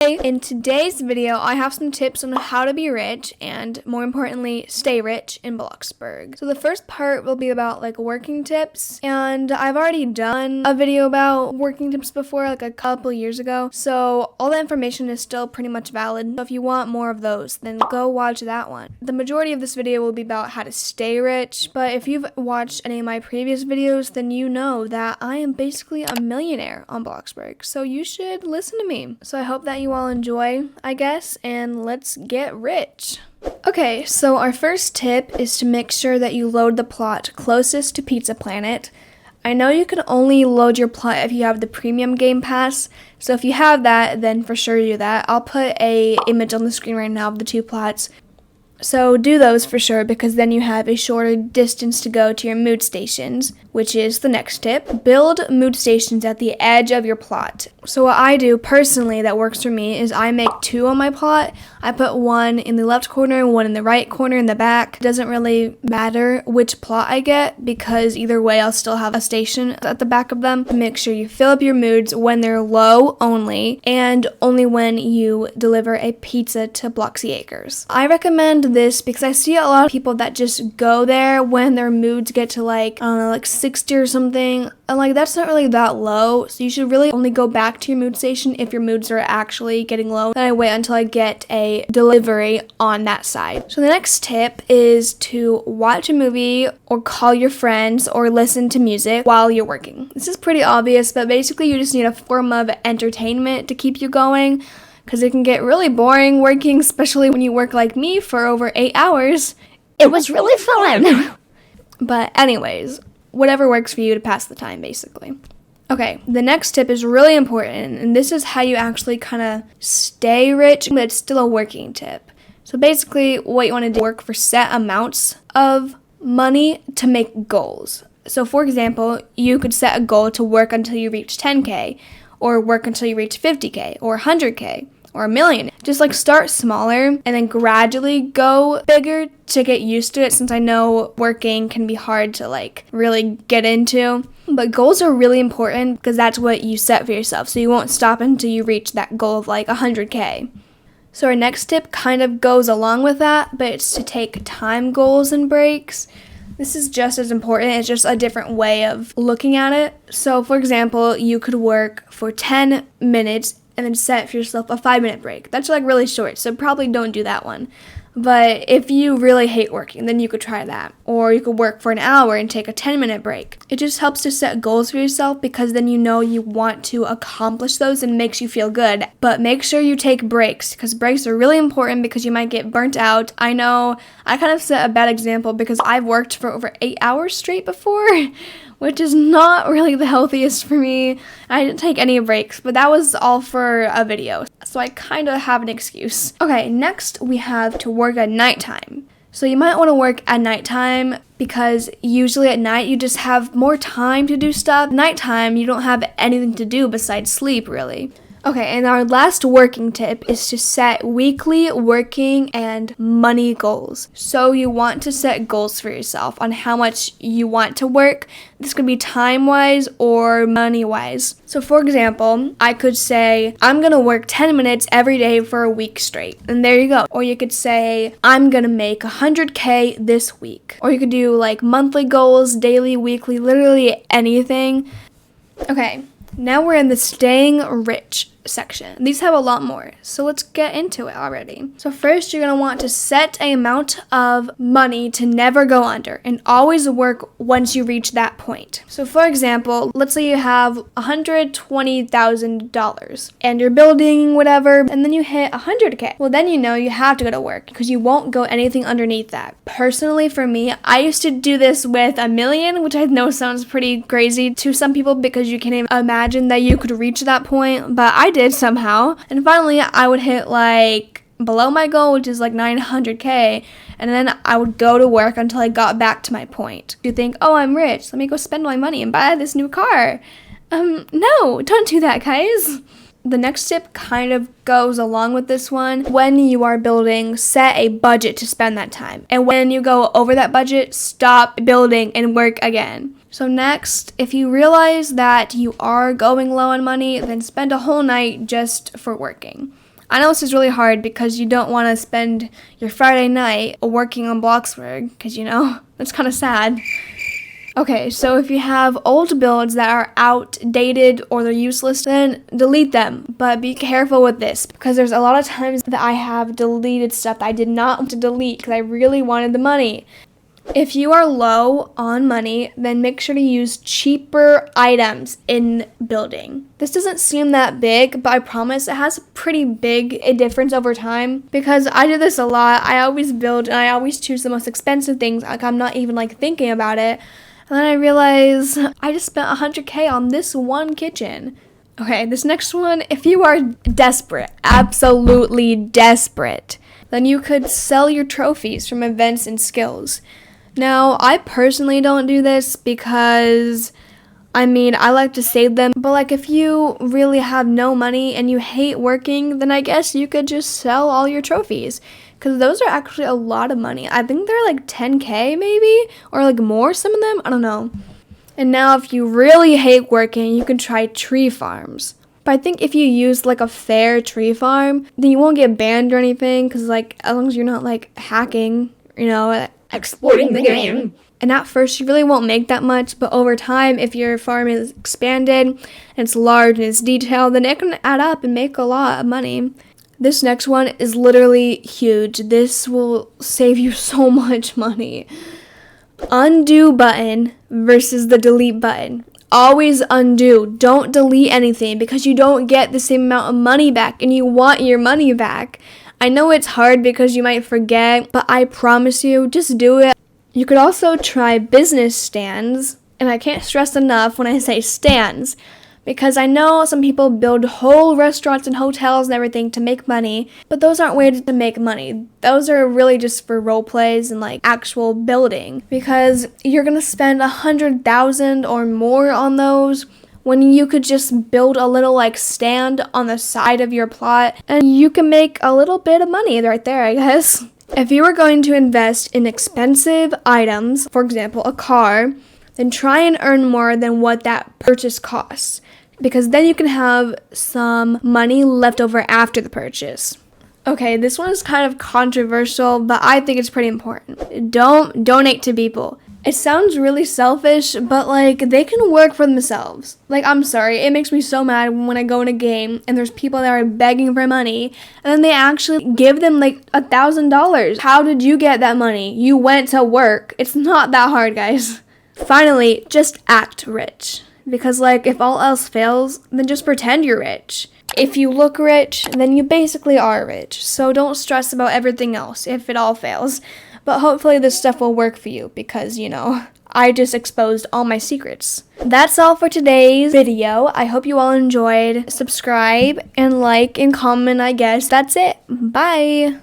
In today's video, I have some tips on how to be rich and, more importantly, stay rich in BLOXBURG. So the first part will be about working tips, and I've already done a video about working tips before, a couple years ago, so all the information is still pretty much valid. So if you want more of those, then go watch that one. The majority of this video will be about how to stay rich, but if you've watched any of my previous videos, then you know that I am basically a millionaire on BLOXBURG, so you should listen to me. So I hope that you all enjoy, I guess, and let's get rich. Okay, so our first tip is to make sure that you load the plot closest to Pizza Planet. I know you can only load your plot if you have the premium game pass, so if you have that, then for sure do that. I'll put a image on the screen right now of the two plots. So do those for sure, because then you have a shorter distance to go to your mood stations, which is the next tip. Build mood stations at the edge of your plot. So what I do personally that works for me is I make two on my plot. I put one in the left corner, one in the right corner in the back. It doesn't really matter which plot I get, because either way I'll still have a station at the back of them. Make sure you fill up your moods when they're low only, and only when you deliver a pizza to Bloxy Acres. I recommend this because I see a lot of people that just go there when their moods get to 60 or something, and that's not really that low, so you should really only go back to your mood station if your moods are actually getting low. Then I wait until I get a delivery on that side. So the next tip is to watch a movie or call your friends or listen to music while you're working. This is pretty obvious, but basically you just need a form of entertainment to keep you going, because it can get really boring working, especially when you work like me for over 8 hours. It was really fun. But anyways, whatever works for you to pass the time, basically. Okay, the next tip is really important, and this is how you actually kind of stay rich, but it's still a working tip. So basically, what you want to do is work for set amounts of money to make goals. So for example, you could set a goal to work until you reach 10K, or work until you reach 50K, or 100K, or $1 million. Just start smaller and then gradually go bigger to get used to it, since I know working can be hard to really get into. But goals are really important because that's what you set for yourself, so you won't stop until you reach that goal of 100K. So our next tip kind of goes along with that, but it's to take time goals and breaks. This is just as important, it's just a different way of looking at it. So for example, you could work for 10 minutes and then set for yourself a 5-minute break. That's really short, so probably don't do that one. But if you really hate working, then you could try that. Or you could work for an hour and take a 10-minute break. It just helps to set goals for yourself, because then you know you want to accomplish those and makes you feel good. But make sure you take breaks, because breaks are really important, because you might get burnt out. I know I kind of set a bad example because I've worked for over 8 hours straight before, which is not really the healthiest for me. I didn't take any breaks, but that was all for a video, so I kind of have an excuse. Okay, next we have to work at nighttime. So you might want to work at nighttime because usually at night you just have more time to do stuff. Nighttime, you don't have anything to do besides sleep, really. Okay, and our last working tip is to set weekly working and money goals. So you want to set goals for yourself on how much you want to work. This could be time-wise or money-wise. So for example, I could say, I'm going to work 10 minutes every day for a week straight. And there you go. Or you could say, I'm going to make 100K this week. Or you could do monthly goals, daily, weekly, literally anything. Okay. Now we're in the staying rich section. These have a lot more, so let's get into it already. So first, you're going to want to set an amount of money to never go under and always work once you reach that point. So for example, let's say you have $120,000 and you're building whatever, and then you hit 100K. Well, then you know you have to go to work because you won't go anything underneath that. Personally, for me, I used to do this with $1 million, which I know sounds pretty crazy to some people because you can't even imagine that you could reach that point, but I did somehow. And finally, I would hit below my goal, which is 900K, and then I would go to work until I got back to my point. You think, oh, I'm rich, let me go spend my money and buy this new car. No, don't do that, guys. The next tip kind of goes along with this one. When you are building, set a budget to spend that time. And when you go over that budget, stop building and work again. So next, if you realize that you are going low on money, then spend a whole night just for working. I know this is really hard because you don't want to spend your Friday night working on BLOXBURG because, you know, that's kind of sad. Okay, so if you have old builds that are outdated or they're useless, then delete them. But be careful with this because there's a lot of times that I have deleted stuff that I did not want to delete because I really wanted the money. If you are low on money, then make sure to use cheaper items in building. This doesn't seem that big, but I promise it has a pretty big a difference over time because I do this a lot. I always build and I always choose the most expensive things. Like I'm not even like thinking about it. And then I realize I just spent $100K on this one kitchen. Okay, this next one, if you are desperate, absolutely desperate, then you could sell your trophies from events and skills. Now, I personally don't do this because, I like to save them. But like if you really have no money and you hate working, then I guess you could just sell all your trophies. Because those are actually a lot of money. I think they're like 10K maybe, or like more, some of them, I don't know. And now if you really hate working, you can try tree farms. But I think if you use like a fair tree farm, then you won't get banned or anything. Because like as long as you're not like hacking, you know, exploiting the game. And at first you really won't make that much, but over time if your farm is expanded and it's large and it's detailed, then it can add up and make a lot of money. This next one is literally huge. This will save you so much money. Undo button versus the delete button. Always undo. Don't delete anything because you don't get the same amount of money back and you want your money back. I know it's hard because you might forget, but I promise you, just do it. You could also try business stands, and I can't stress enough when I say stands, because I know some people build whole restaurants and hotels and everything to make money, but those aren't ways to make money. Those are really just for role plays and like actual building, because you're gonna spend $100,000 or more on those when you could just build a little like stand on the side of your plot and you can make a little bit of money right there, I guess. If you are going to invest in expensive items, for example, a car, then try and earn more than what that purchase costs, because then you can have some money left over after the purchase. Okay, this one is kind of controversial, but I think it's pretty important. Don't donate to people. It sounds really selfish, but like they can work for themselves. Like I'm sorry, it makes me so mad when I go in a game and there's people that are begging for money and then they actually give them like $1,000. How did you get that money? You went to work. It's not that hard, guys. Finally, just act rich. Because like if all else fails, then just pretend you're rich. If you look rich, then you basically are rich. So don't stress about everything else if it all fails. But hopefully this stuff will work for you because, you know, I just exposed all my secrets. That's all for today's video. I hope you all enjoyed. Subscribe and like and comment, I guess. That's it. Bye.